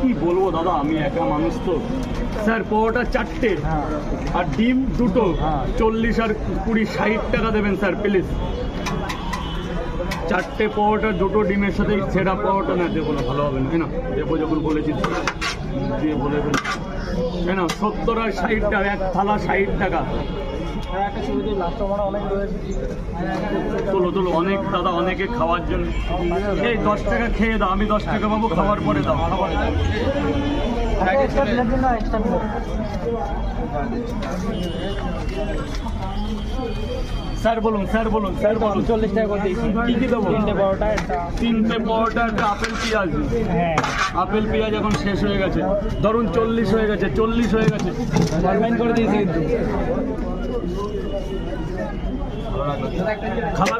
কি বলবো দাদা, আমি একা মানুষ তো স্যার। পরোটা 4টে আর ডিম 2টো, 40 আর 20 60 টাকা দেবেন স্যার প্লিজ। 4টে পরোটা 2টো ডিমের সাথে ছেঁড়া পরোটা না দেবো না, ভালো হবে না। না দেবো যখন বলেছি দিয়ে বলে না 70 আর 60 টাকা, এক থালা 60 টাকা। তোলো তোলো, অনেক দাদা, অনেকে খাওয়ার জন্য। এই 10 টাকা খেয়ে দাও, আমি 10 টাকা পাবো, খাওয়ার পরে দাও। খাবার স্যার বলুন, স্যার বলুন, স্যার বলুন। 40 টাকা করে দিয়েছি। কি কি দেবো? 3টে পরোটা, 3টে পরোটা, একটা আপেল পেঁয়াজ। হ্যাঁ আপেল পেঁয়াজ এখন শেষ হয়ে গেছে, ধরুন 40 হয়ে গেছে, 40 হয়ে গেছে। অনলাইন করে দিয়েছি কিন্তু। খাবার